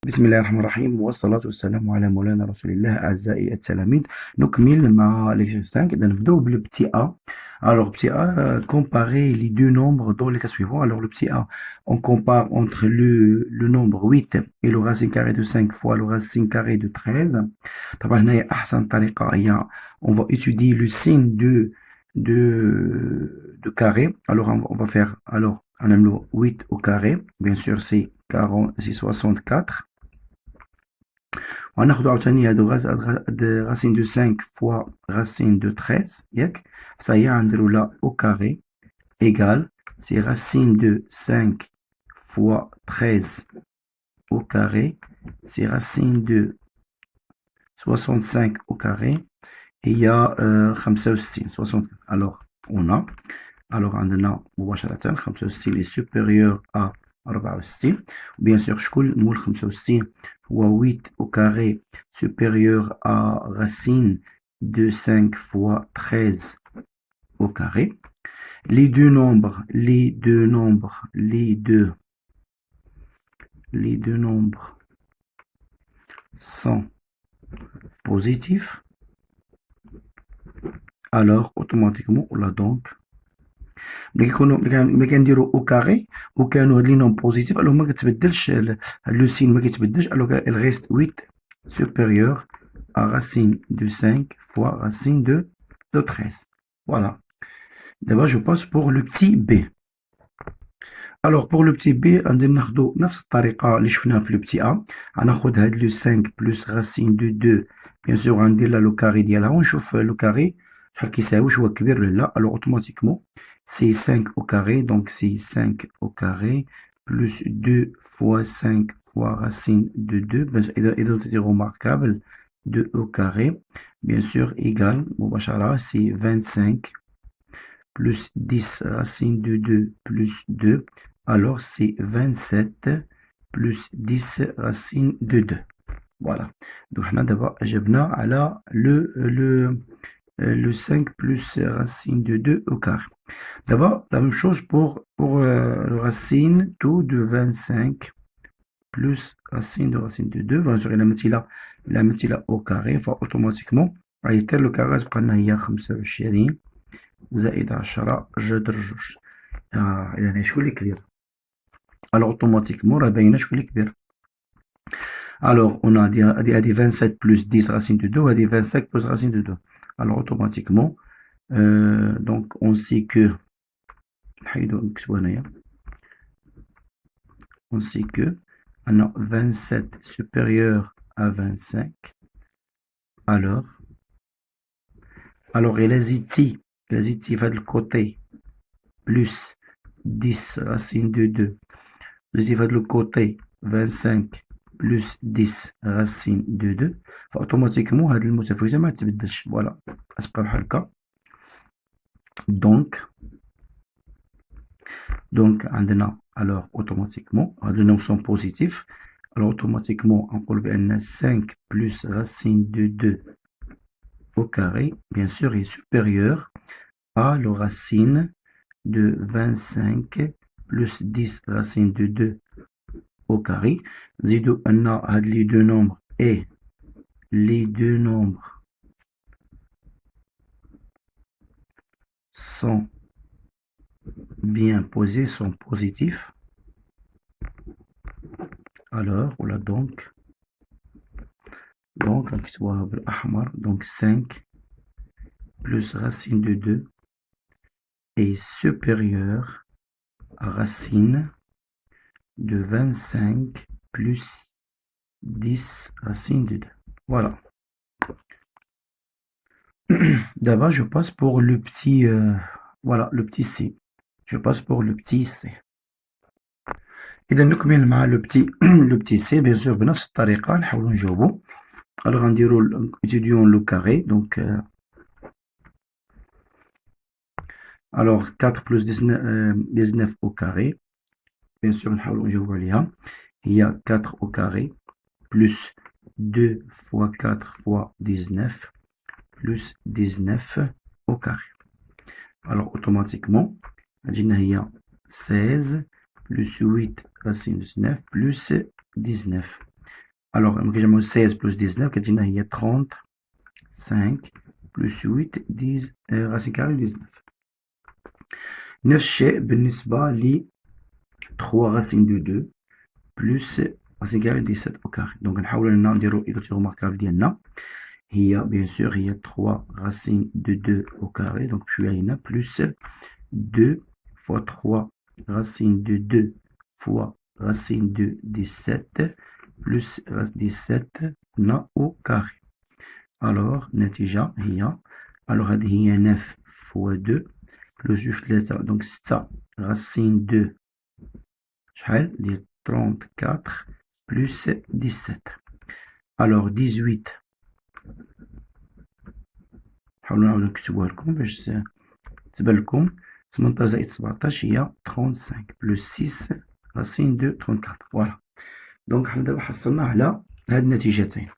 بسم الله الرحمن الرحيم والصلاة والسلام على مولانا رسول الله. أعزائي التلاميذ، نكمل مع l'exercice 5. إذا نبدأ بال petit a. Alors petit a, comparer les deux nombres dans les cas suivants. Alors le petit a, on compare entre le nombre 8 et le racine carré de 5 fois le racine carré de 13. طبعا هنا أحسن طريقة هي on va étudier le signe de carré. Alors on va faire, alors on a le 8 au carré, bien sûr c'est 64. وهناخدو عاوتاني هادو racine de 5 fois racine de 13 ياك صايي غنديرو لا au carré égale c'est racine de 5 fois 13 au carré, c'est racine de 65 au carré et il y a 65 60. Alors on a عندنا مباشرة 65 est supérieur à 64. Bien sûr شكون مول 65 هو 8 au carré supérieur à racine de 5 fois 13 au carré. Les deux nombres sont positifs. Alors automatiquement on a donc ملي كنديرو او كاري وكانوا هاد لي نوم بوزيتيف الوغ ما كتبدلش لو سين ما كيتبدلش الوغ il reste 8 supérieur à racine de 5 fois racine de 13. Voilà. D'abord je passe pour le petit b. Alors pour le petit b غادي ناخدو نفس الطريقة اللي شفناها في لو petit a. غناخد هاد لو 5 plus racine de 2 bien sûr غندير لها لو كاري ديالها ونشوف لو كاري شحال كيساوي واش هو كبير ولا لا. الوغ اوتوماتيكمون c'est 5 au carré, donc c'est 5 au carré, plus 2 fois 5 fois racine de 2, et donc c'est remarquable, 2 au carré, bien sûr, égale, c'est 25, plus 10 racine de 2, plus 2, alors c'est 27, plus 10 racine de 2. Voilà. Donc, on a d'abord, le 5 plus racine de 2 au carré. D'abord, la même chose pour le racine tout de 25 plus racine de 2. Bien sûr, la mettre là au carré, enfin, automatiquement, le carré, c'est prendre هي 25 زائد 10 جذر جوج. يعني شكون اللي كبير؟ Alors, automatiquement, راه باينة شكون اللي كبير. Alors, on a dit 27 plus 10 racine de 2, on a dit 25 plus racine de 2. Alors, automatiquement, donc, on sait que on sait que 27 supérieur à 25. Alors et les ici va de côté plus 10 racine de 2. Les va de l'autre côté 25 plus 10 racine de 2. Automatiquement, هاد المتفاوتة ما تبدلش. Voilà. أصبح بحال هكا. Donc, alors automatiquement, les nombres sont positifs. Alors, automatiquement, on peut 5 plus racine de 2 au carré, bien sûr, est supérieur à la racine de 25 plus 10 racine de 2 au carré. Les deux nombres et les deux nombres sont bien posés, sont positifs. Alors, voilà donc 5 plus racine de 2 est supérieur à racine de 25 plus 10 racine de 2. Voilà. D'abord, je passe pour le petit, le petit C. Je passe pour le petit C. إذا نكمل مع le petit C, bien sûr بنفس الطريقة نحاولو نجاوبو. Alors étudions le carré, donc alors 4 plus 19 au carré, bien sûr نحاولو نجاوبو عليها. Il y a 4 au carré plus 2 fois 4 fois 19 plus 19 au carré. Alors automatiquement il y a 16 plus 8 racine de 9 plus 19. Alors, 16 plus 19, كتجينا هي 35 plus 8 10 racine carrée 19. نفس الشيء بالنسبة ل 3 racine de 2 plus racine carrée 17 au carré. Donc نحاولوا نديرو écriture remarquable ديالنا هي bien sûr هي 3 racine de 2 au carré. Donc je suis là plus 2 fois 3 racine de 2 fois racine de 17 plus 17 au carré. Alors نتيجة هي هذه هي 9 fois 2 plus 3 donc 6 racine de شحال ديال 34 plus 17. Alors 18 نحاولو نعاودو نكتبوها لكم باش تبان لكم 18 زائد 17 هي 35 plus 6 racine de 34. فوالا دونك حنا دابا حصلنا على هاد النتيجتين.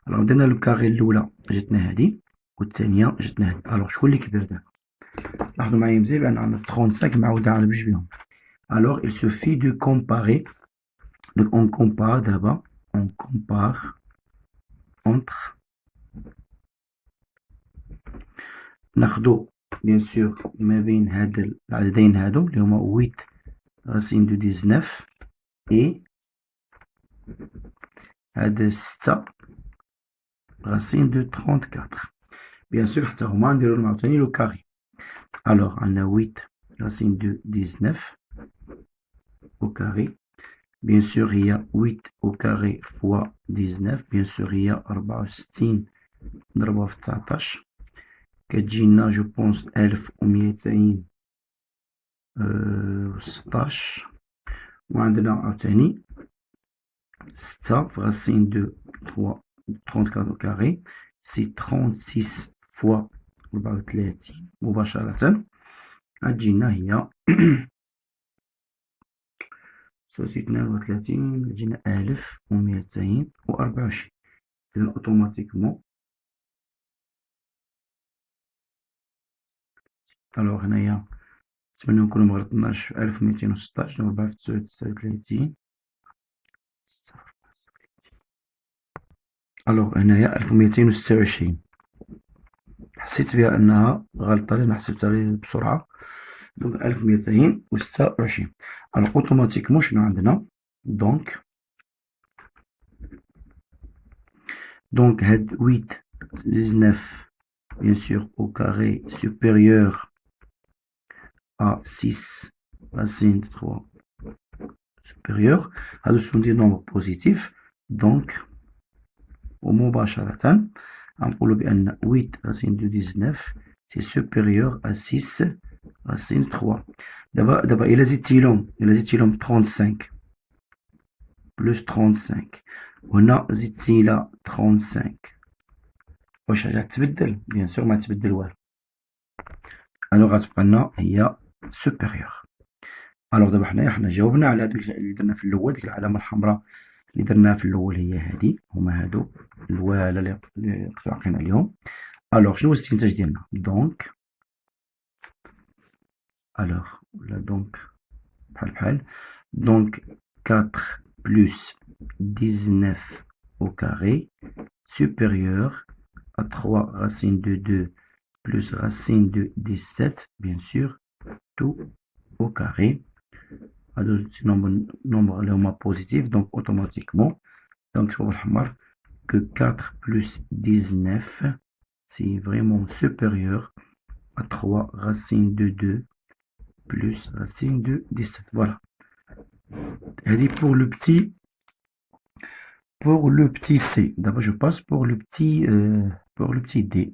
الوغ درنا لو كاري الاولى جاتنا هادي والثانيه جاتنا هادي. الوغ شكون اللي كبر دابا؟ لاحظوا معايا مزيان بان عندنا 35 معوضه على بجوج بهم. الوغ il suffit de comparer. Donc on compare d'abord, on compare entre ناخدو bien sûr ما بين هاد العددين هادو اللي هما 8 racine de 19 et هاد 6 racine de 34. Bien sûr حتى هما نديرو لهم عاوتاني لو كاري. Alors عندنا 8 racine de 19 au carré. Bien sûr il y a 8 au carré fois 19. Bien sûr il y a 64 نضربوها في 19 كتجينا جو بونس 1216. وعندنا عاوتاني 6 في racine de 34 au carré سي 36 فوا 34 مباشرة غتجينا هي 32 غتجينا 1224. إذا أوتوماتيكمون الوغ هنايا نتمنى نكونو مغلطناش في 1216 نضربها في 39. الوغ هنايا 1226 حسيت بها انها غلطة لان حسبتها بسرعة. دونك 1226. الوغ اوتوماتيكمون شنو عندنا؟ دونك هاد 8 19 bien sûr au carré supérieur à 6 racine de 3 supérieur. هادو sont des nombres positifs. donc ومباشرة غنقولو بأن 8 racine de 19 c'est supérieur à 6 racine de 3. دابا إلا زدتيلهم 35 plus 35 وهنا زدتيلا 35 واش غتبدل؟ بيان سور ما تبدل والو. الوغ غتبقى لنا هي supérieur. الوغ دابا حنا جاوبنا على هادوك اللي درنا في الأول. ديك العلامة الحمراء اللي درناها في الأول هي هادي، هما هادو الوالا اللي كنتو عاقلين عليهم. الوغ شنو هو الاستنتاج ديالنا؟ دونك الوغ ولا دونك بحال دونك 4 plus 19 au carré supérieur à 3 racine de 2 plus racine de 17, bien sûr, tout au carré. C'est nombre positif, donc automatiquement, donc que 4 plus 19, c'est vraiment supérieur à 3 racine de 2 plus racine de 17. Voilà. Elle dit pour le petit C. D'abord, je passe pour le petit D.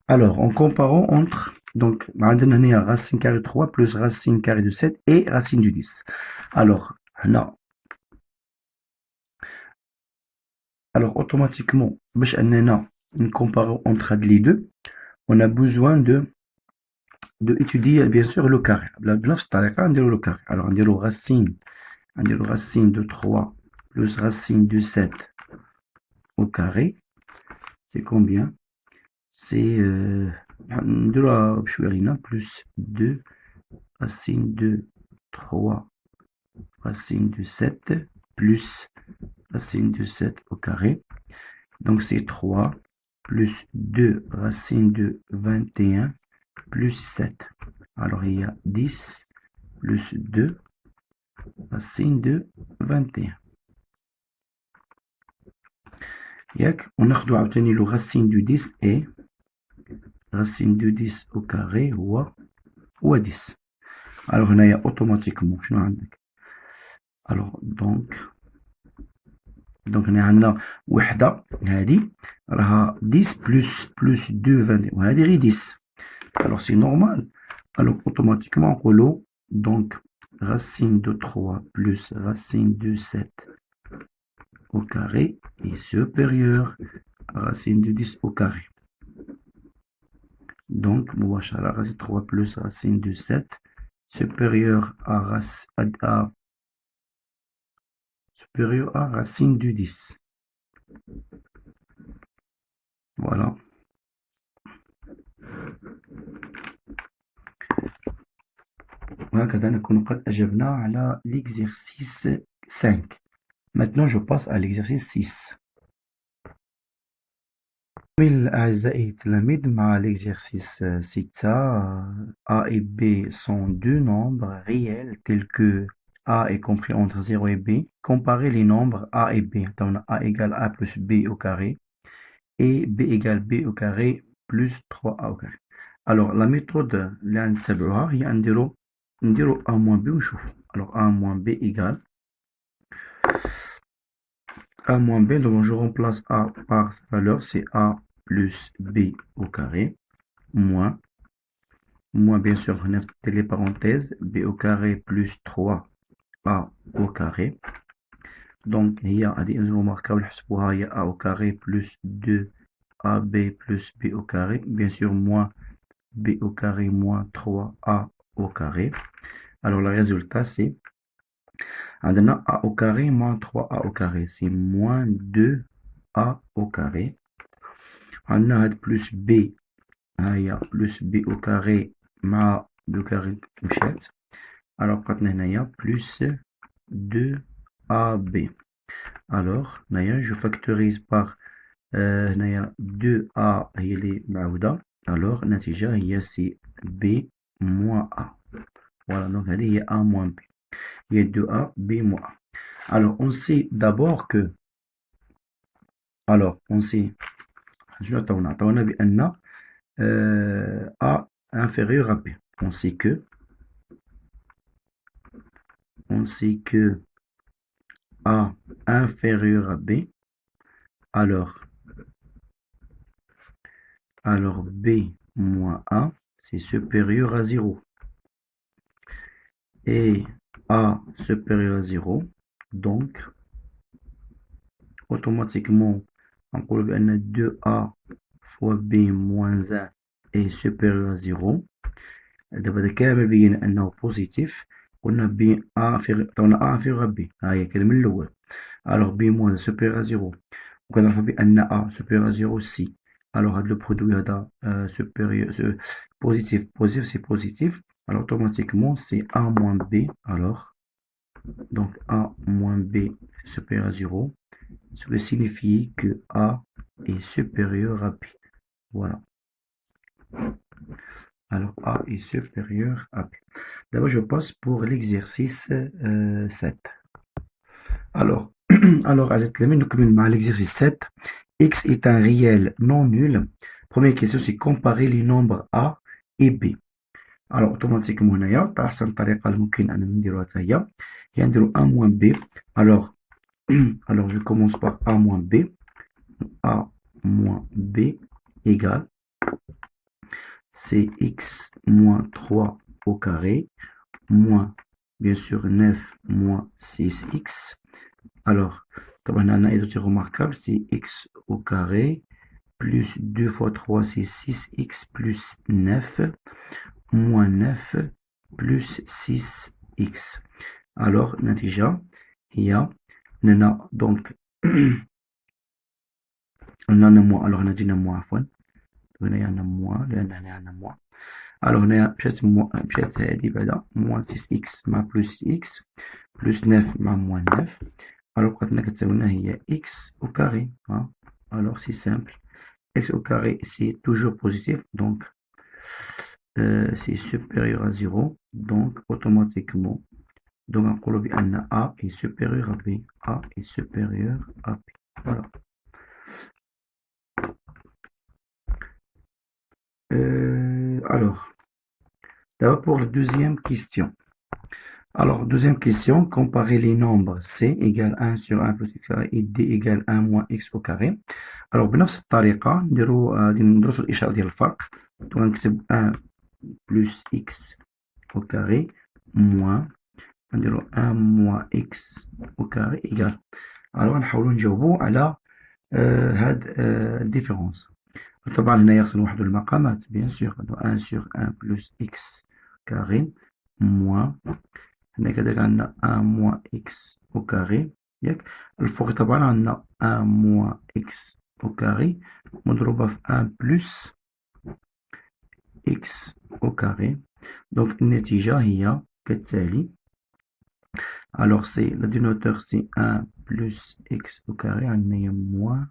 Alors, en comparant entre, donc, racine carrée de 3 plus racine carrée de 7 et racine du 10. Alors, là, automatiquement, une comparaison entre les deux, on a besoin de étudier, bien sûr, le carré. Le carré. Alors, on dit racine de 3 plus racine de 7 au carré, c'est combien? C'est plus 2 racine de 3 racine de 7 plus racine de 7 au carré. Donc c'est 3 plus 2 racine de 21 plus 7. Alors il y a 10 plus 2 racine de 21. وناخدو عاوتاني له racine de 10 et racine de 10 au carré هو 10. Alors هنايا automatiquement شنو عندك؟ alors donc هنا عندنا وحدة هادي راها 10 plus 2 20 وهادي غير 10. alors c'est normal. alors automatiquement نقولو donc racine de 3 plus racine de 7 au carré est supérieur à racine de 10 au carré. Donc, مباشرة racine 3 plus racine de 7 supérieur à racine de 10. Voilà. وهكذا نكون قد أجبنا على l'exercice 5. Maintenant, je passe à l'exercice 6. أعزائي التلاميذ مع l'exercice 6 A et B sont deux nombres réels tels que A est compris entre 0 et B. Comparez les nombres A et B. Donc A égale A plus B au carré et B égale B au carré plus 3A au carré. Alors la méthode اللي غنتبعوها هي نديرو A moins B ونشوفو. Alors A moins B égale A moins B, donc je remplace A par sa valeur, c'est A plus B au carré, moins bien sûr, on a les parenthèses, B au carré plus 3A au carré. Donc, il y a des remarquables, il y a A au carré plus 2AB plus B au carré. Bien sûr, moins B au carré moins 3A au carré. Alors, le résultat, c'est A au carré moins 3A au carré. C'est moins 2A au carré. On a plus B. plus B au carré مع B au carré مشات. Alors maintenant هنايا plus 2AB. Alors هنايا je factorise par هنايا 2A هي اللي معودة. alors النتيجة هي c'est B moins A. Voilà, donc هذه هي A moins B. Il y a 2A, B moins A. Alors on sait d'abord que on sait شنو عطاونا بأن A inférieur à B. On sait que A inférieur à B, alors B moins A, c'est supérieur à 0. Et A supérieur à 0, donc automatiquement, on peut dire que 2A fois B moins 1 est supérieur à 0. دابا كامل بينا أنه بوزيتيف. قلنا B عطاونا A inférieur à B. ها هي كان من الأول. alors B moins supérieur à 0. وكنعرفو بأن A supérieur à 0 aussi. alors هاد لو برودوي هذا supérieur positif c'est positif. alors automatiquement c'est A moins B. alors donc A moins B supérieur à 0, ce qui signifie que A est supérieur à B. Voilà. Alors A est supérieur à B. D'abord je passe pour l'exercice 7. alors l'exercice 7. X est un réel non nul. Première question, c'est comparer les nombres A et B. alors automatiquement هنايا بأحسن الطريقة اللي ممكن أن نديروها حتى هي نديرو A moins B. alors je commence par A moins B. A moins B égale, c'est X moins 3 au carré, moins, bien sûr, 9 moins 6X. Alors, comme on a un autre remarquable, c'est X au carré, plus 2 fois 3, c'est 6X plus 9, moins 9 plus 6X. alors natija هي لنا donc هنا موان. alors هنا جينا موان عفوا. هنا عندنا موان لأن هنا عندنا موان. alors هنا مشات هادي بعدا موان 6x مع بلس x بلس 9 مع موان 9. alors بقات كتساوي لنا هي x au carré. Alors c'est simple, x au carré c'est toujours positif, donc c'est supérieur à 0, donc automatiquement donc نقولوا بأن A est supérieur à B. A est supérieur à B. Voilà. Alors, d'abord pour la deuxième question. Alors, deuxième question, comparer les nombres C égale 1 sur 1 plus x carré et D égale 1 moins x au carré. Alors, بنفس الطريقة ندرسوا الإشارة ديال الفرق. Donc, نكتب 1 plus x au carré moins 1 moins x au carré égale. Alors, نحاولوا نجاوبوا على هاد الديفيرونس. طبعا هنا يخصنا نوحدوا المقامات bien sûr. Donc 1 sur 1 plus x carré moins هنا كذلك عندنا 1 moins x au carré ياك. الفوق طبعا عندنا 1 moins x au carré مضروبة في 1 plus x au carré. donc النتيجة هي كالتالي. alors c'est le dénominateur c'est 1 plus x au carré عندنا هي moins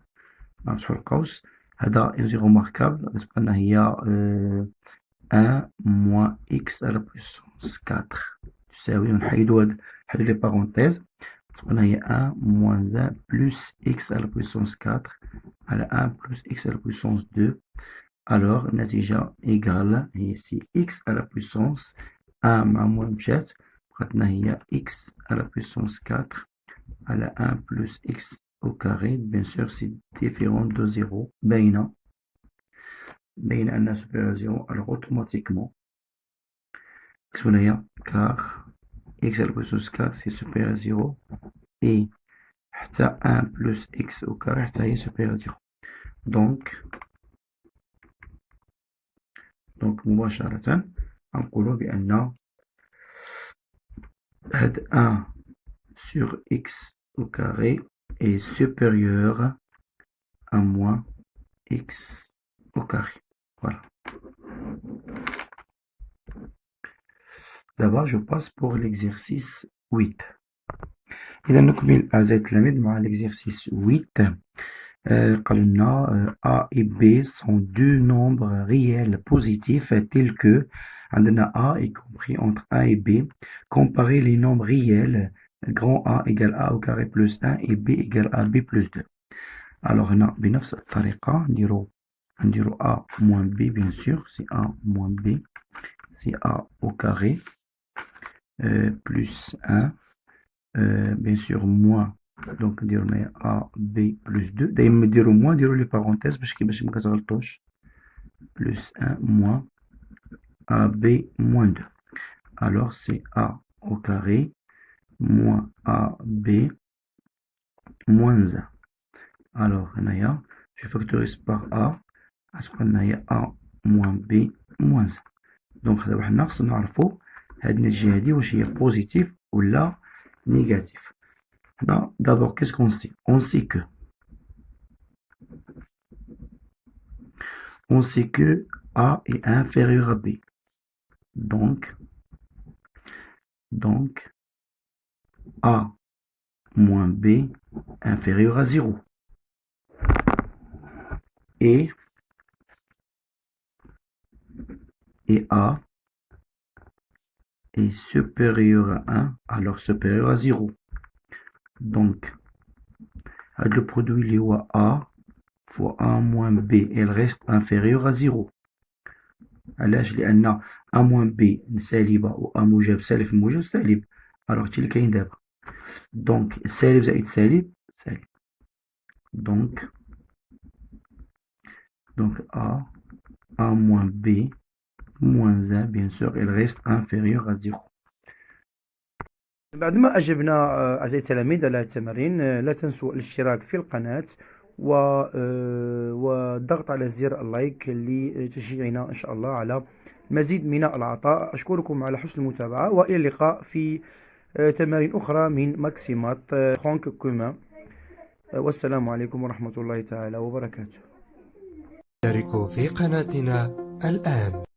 نفتحو القوس هذا est remarquable بالنسبة لنا هي 1 moins x à la puissance 4 تساوي نحيدو les parenthèses تبقى هي 1 moins 1 plus x à la puissance 4 على 1 plus x à la puissance 2. alors النتيجة égale هي c'est x à la puissance 1 مع moins مشات بقات لنا هي x à la puissance 4 على 1 plus x au carré. bien sûr c'est différent de 0 باينة أنها supérieur à 0. alors automatiquement كتبوا هنا car x à la puissance 4 c'est supérieur à 0 et حتى 1 plus x au carré حتى هي supérieur à 0. donc مباشرة غنقولو بأن هاد 1 sur x au carré est supérieur à moins x au carré. Voilà. D'abord, je passe pour l'exercice 8. إذا نكمل أعزائي التلاميذ مع l'exercice 8. قالوا لنا A et B sont deux nombres réels positifs tels que عندنا A est compris entre A et B. Comparer les nombres réels grand A égale A au carré plus 1 et B égale A B plus 2. alors هنا بنفس الطريقة نديرو A moins B bien sûr c'est A moins B c'est A au carré plus 1 bien sûr moins donc نديرو هنايا A B plus 2 دايما نديرو moins نديرو لي بارونتيز باش مكتغلطوش plus 1 moins A B moins 2. alors c'est A au carré moins A B moins 1. alors هنايا je factorise par A غتبقى لنا هي A moins B moins 1. donc دابا حنا خصنا نعرفو هاد النتيجة هادي واش هي بوزيتيف ولا négatif. Là, d'abord, qu'est-ce qu'on sait? On sait que A est inférieur à B. Donc A moins B inférieur à 0. Et A est supérieur à 1, alors supérieur à 0. donc le produit il est A fois A moins B elle reste inférieure à 0. علاش؟ لأن A moins B سالبة و A موجب سالب في موجب سالب. alors هادشي اللي كاين دابا. donc سالب زائد سالب سالب. donc A moins B moins 1 bien sûr elle reste inférieure à 0. بعد ما أجبنا أعزائي التلاميذ على التمارين لا تنسوا الاشتراك في القناة والضغط على زر اللايك لتشجيعنا إن شاء الله على مزيد من العطاء. أشكركم على حسن المتابعة وإلى اللقاء في تمارين أخرى من ماكسيمات فرانك كومان. والسلام عليكم ورحمة الله تعالى وبركاته. اشتركوا في قناتنا الآن.